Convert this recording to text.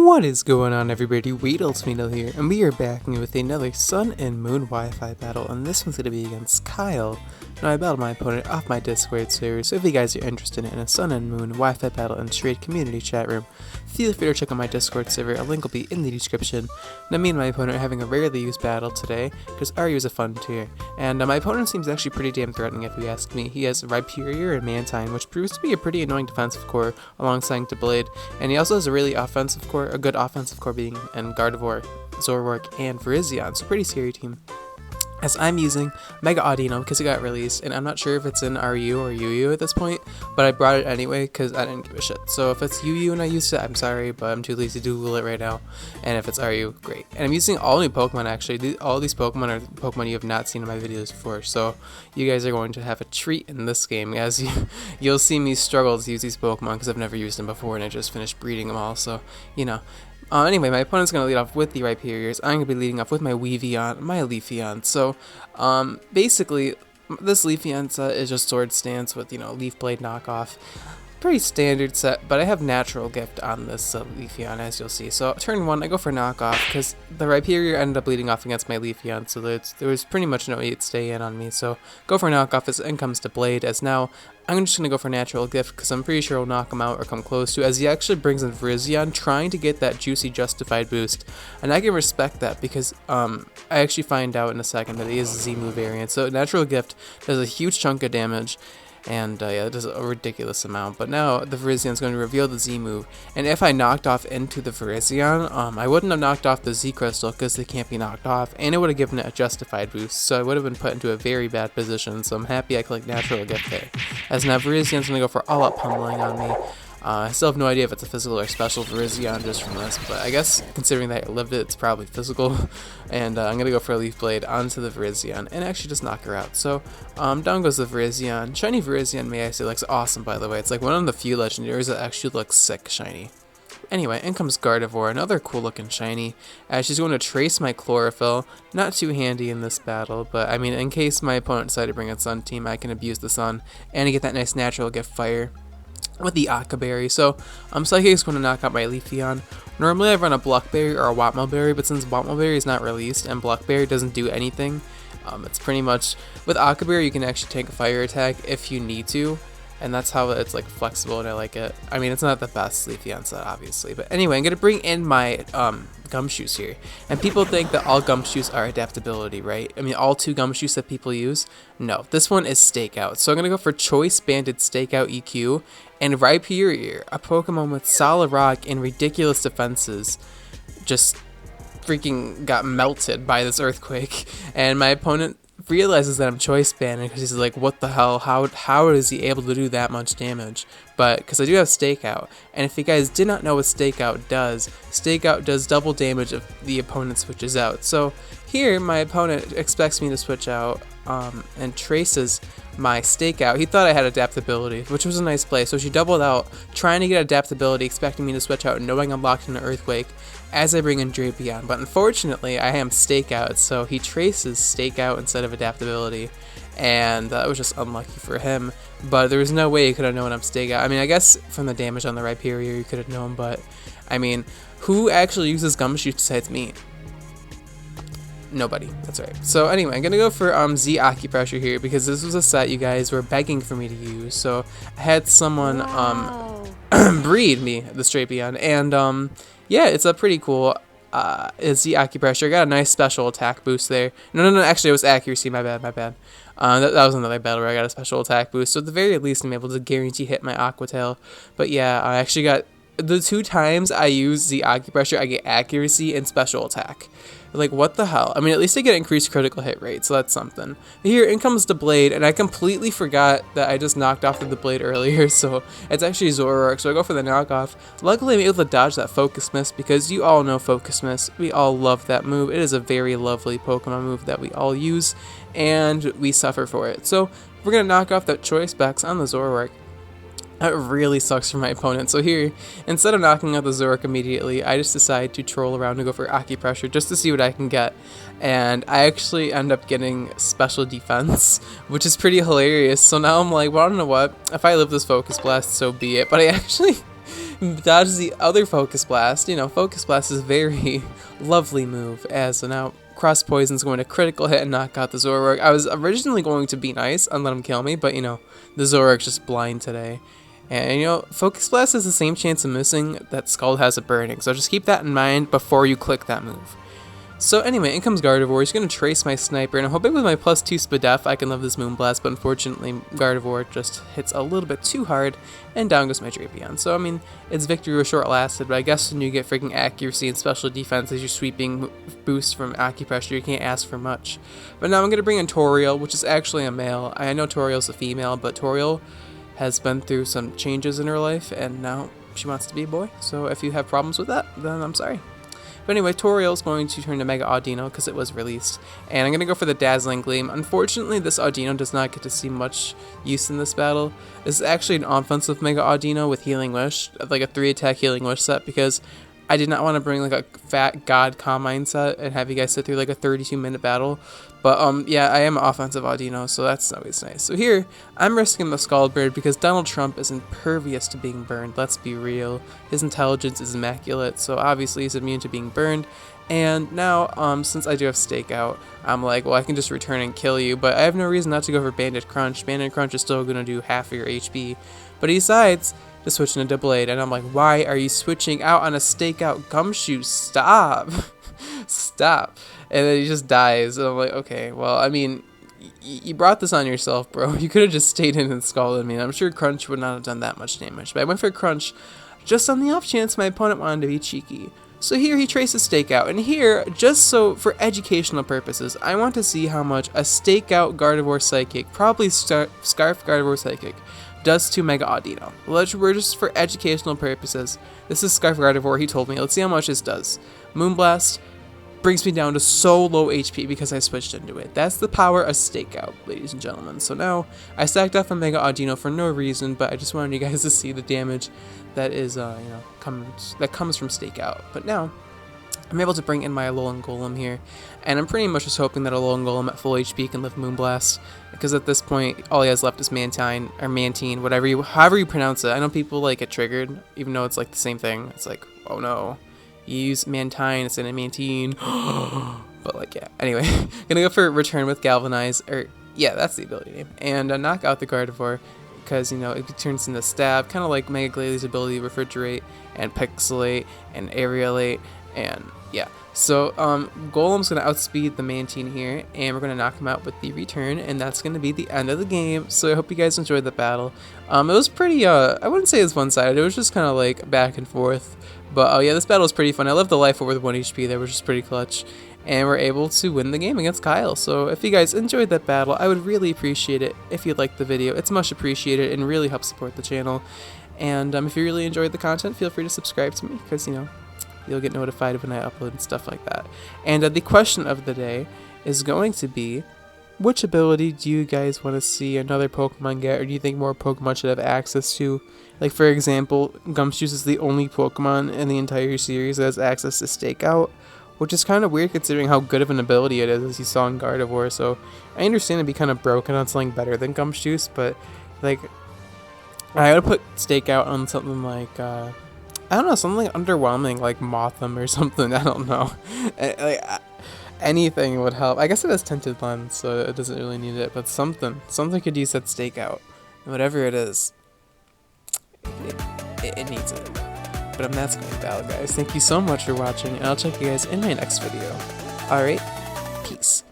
What is going on, everybody? WeedleTwineedle here, and we are back with another Sun and Moon Wi-Fi battle, and this one's going to be against Kyle. Now, I battled my opponent off my Discord server, so if you guys are interested in a Sun and Moon Wi-Fi battle and straight community chat room, feel free to check out my Discord server. A link will be in the description. Now, me and my opponent are having a rarely used battle today, because RU is a fun tier, and my opponent seems actually pretty damn threatening if you ask me. He has Rhyperior and Mantine, which proves to be a pretty annoying defensive core alongside Blade, and he also has a really offensive core, a good offensive core being in Gardevoir, Zoroark, and Virizion, so pretty scary team. As I'm using Mega Audino because it got released, and I'm not sure if it's in RU or UU at this point, but I brought it anyway because I didn't give a shit. So if it's UU and I used it, I'm sorry, but I'm too lazy to Google it right now. And if it's RU, great. And I'm using all new Pokemon actually. All these Pokemon are Pokemon you have not seen in my videos before, so you guys are going to have a treat in this game, as you'll see me struggle to use these Pokemon because I've never used them before and I just finished breeding them all, so, you know. Anyway, my opponent's going to lead off with the Rhyperiors. I'm going to be leading off with my Weavile, my Leafeon. So, basically, this Leafeon set is just Sword Stance with, Leaf Blade knockoff. Pretty standard set, but I have Natural Gift on this Leafeon, as you'll see. So, turn 1, I go for knockoff, because the Rhyperior ended up leading off against my Leafeon, so there was pretty much no way it'd stay in on me. So, go for knockoff as in comes to Blade, as now I'm just going to go for Natural Gift, because I'm pretty sure it'll knock him out or come close to, as he actually brings in Virizion, trying to get that juicy Justified boost. And I can respect that, because I actually find out in a second that he is a Z-move variant. So, Natural Gift does a huge chunk of damage. And yeah, it does a ridiculous amount. But now the Virizion is going to reveal the Z move. And if I knocked off into the Virizion, I wouldn't have knocked off the Z Crystal because they can't be knocked off. And it would have given it a Justified boost. So I would have been put into a very bad position. So I'm happy I clicked Natural Gift there. As now Virizion's going to go for all out pummeling on me. I still have no idea if it's a physical or special Virizion just from this, but I guess considering that I lived it, it's probably physical. And I'm going to go for a Leaf Blade onto the Virizion and actually just knock her out. So down goes the Virizion. Shiny Virizion, may I say, looks awesome, by the way. It's like one of the few legendaries that actually looks sick shiny. Anyway, in comes Gardevoir, another cool looking shiny, as she's going to trace my Chlorophyll. Not too handy in this battle, but I mean, in case my opponent decided to bring a Sun team, I can abuse the Sun and get that nice Natural Gift Fire with the Aqua Berry. So Psychic is going to knock out my Leafeon. Normally I run a Blockberry or a Watmo Berry, but since Watmo Berry is not released and Blockberry doesn't do anything, it's pretty much, with Aqua Berry you can actually take a fire attack if you need to, and that's how it's like flexible and I like it. I mean, it's not the best Leafeon set obviously, but anyway, I'm going to bring in my Gumshoos here, and people think that all Gumshoos are adaptability, right? I mean, all 2 Gumshoos that people use? No, this one is Stakeout. So I'm going to go for Choice Banded Stakeout EQ, and Rhyperior, a Pokemon with solid rock and ridiculous defenses, just freaking got melted by this earthquake, and my opponent realizes that I'm choice banning because he's like, what the hell, how is he able to do that much damage? But because I do have Stakeout, and if you guys did not know what Stakeout does double damage if the opponent switches out. So here my opponent expects me to switch out and traces my Stakeout. He thought I had adaptability, which was a nice play, so she doubled out, trying to get adaptability, expecting me to switch out, knowing I'm locked in an Earthquake, as I bring in Drapion. But unfortunately, I am Stakeout, so he traces Stakeout instead of adaptability, and that was just unlucky for him. But there was no way he could have known I'm Stakeout. I mean, I guess from the damage on the Rhyperior, you could have known, but I mean, who actually uses Gumshoos besides me? Nobody. That's right. So anyway, I'm gonna go for Z Acupressure here because this was a set you guys were begging for me to use. So I had someone breed me the Drapion, and yeah, it's a pretty cool Z Acupressure. I got a nice special attack boost there. No, actually it was accuracy. My bad. That was another battle where I got a special attack boost. So at the very least, I'm able to guarantee hit my Aqua Tail. But yeah, I actually got the 2 times I use the Acupressure, I get accuracy and special attack. Like, what the hell? I mean, at least I get increased critical hit rate, so that's something. Here, in comes the Blade, and I completely forgot that I just knocked off the Blade earlier, so it's actually Zoroark, so I go for the knockoff. Luckily, I'm able to dodge that Focus Miss, because you all know Focus Miss. We all love that move. It is a very lovely Pokemon move that we all use, and we suffer for it. So, we're going to knock off that Choice Specs on the Zoroark. That really sucks for my opponent. So here, instead of knocking out the Zoroark immediately, I just decide to troll around and go for Acupressure just to see what I can get. And I actually end up getting Special Defense, which is pretty hilarious. So now I'm like, well, I don't know what. If I live this Focus Blast, so be it. But I actually dodges the other Focus Blast. You know, Focus Blast is a very lovely move, as now Cross Poison's going to critical hit and knock out the Zoroark. I was originally going to be nice and let him kill me, but you know, the Zoroark's just blind today. And you know, Focus Blast has the same chance of missing that Scald has of burning, so just keep that in mind before you click that move. So anyway, in comes Gardevoir. He's going to trace my Sniper, and I'm hoping with my +2 Spadef I can live this Moonblast, but unfortunately Gardevoir just hits a little bit too hard, and down goes my Drapion. So I mean, its victory was short-lasted, but I guess when you get freaking accuracy and special defense as your sweeping boost from Acupressure, you can't ask for much. But now I'm going to bring in Toriel, which is actually a male. I know Toriel's a female, but Toriel has been through some changes in her life, and now she wants to be a boy. So if you have problems with that, then I'm sorry. But anyway, Toriel's going to turn to Mega Audino because it was released. And I'm going to go for the Dazzling Gleam. Unfortunately, this Audino does not get to see much use in this battle. This is actually an offensive Mega Audino with Healing Wish, like a 3-attack Healing Wish set, because I did not want to bring like a fat God Calm Mind set and have you guys sit through like a 32-minute battle. But yeah, I am an offensive Audino, so that's always nice. So here, I'm risking the Scald Bird because Donald Trump is impervious to being burned. Let's be real. His intelligence is immaculate, so obviously he's immune to being burned. And now, since I do have Stakeout, I'm like, well, I can just return and kill you, but I have no reason not to go for Banded Crunch. Banded Crunch is still going to do half of your HP, but he decides to switch into Blade, and I'm like, why are you switching out on a Stakeout Gumshoos? Stop. Stop. And then he just dies, and I'm like, okay, well, I mean, you brought this on yourself, bro. You could have just stayed in and scalded me, and I'm sure Crunch would not have done that much damage, but I went for Crunch just on the off chance my opponent wanted to be cheeky. So here he traces Stakeout, and here, just so for educational purposes, I want to see how much a Stakeout Gardevoir Psychic, probably Scarf Gardevoir Psychic, does to Mega Audino. We're just for educational purposes. This is Scarf Gardevoir, he told me. Let's see how much this does. Moonblast brings me down to so low HP because I switched into it. That's the power of Stakeout, ladies and gentlemen. So now, I stacked up a Mega Audino for no reason, but I just wanted you guys to see the damage that is, that comes from Stakeout. But now, I'm able to bring in my Alolan Golem here, and I'm pretty much just hoping that Alolan Golem at full HP can live Moonblast, because at this point, all he has left is Mantine, or Mantine, however you pronounce it. I know people like get triggered, even though it's like the same thing. It's like, oh no, you use Mantine instead of Mantine. But like, yeah, anyway, gonna go for Return with Galvanize, or yeah, that's the ability name, and knock out the Gardevoir, because, you know, it turns into Stab, kind of like Mega Glady's ability to Refrigerate, and Pixelate, and Aerialate, and yeah. So, Golem's going to outspeed the Mantine here, and we're going to knock him out with the Return, and that's going to be the end of the game. So I hope you guys enjoyed the battle. It was pretty, I wouldn't say it was one-sided, it was just kind of like back and forth. But, oh yeah, this battle was pretty fun. I left the life over with 1 HP there, which is pretty clutch. And we're able to win the game against Kyle. So if you guys enjoyed that battle, I would really appreciate it if you liked the video. It's much appreciated and really helps support the channel. And if you really enjoyed the content, feel free to subscribe to me, because, you know, you'll get notified when I upload and stuff like that. And the question of the day is going to be, which ability do you guys want to see another Pokemon get, or do you think more Pokemon should have access to? Like, for example, Gumshoos is the only Pokemon in the entire series that has access to Stakeout, which is kind of weird considering how good of an ability it is, as you saw in Gardevoir. So I understand it'd be kind of broken on something better than Gumshoos, but like, I would put Stakeout on something like, I don't know, something like underwhelming, like Mothim or something. I don't know. Like, anything would help. I guess it has Tinted Lens, so it doesn't really need it, but something could use that Stakeout. And whatever it is, it needs it. But that's going to battle, guys. Thank you so much for watching, and I'll check you guys in my next video. Alright, peace.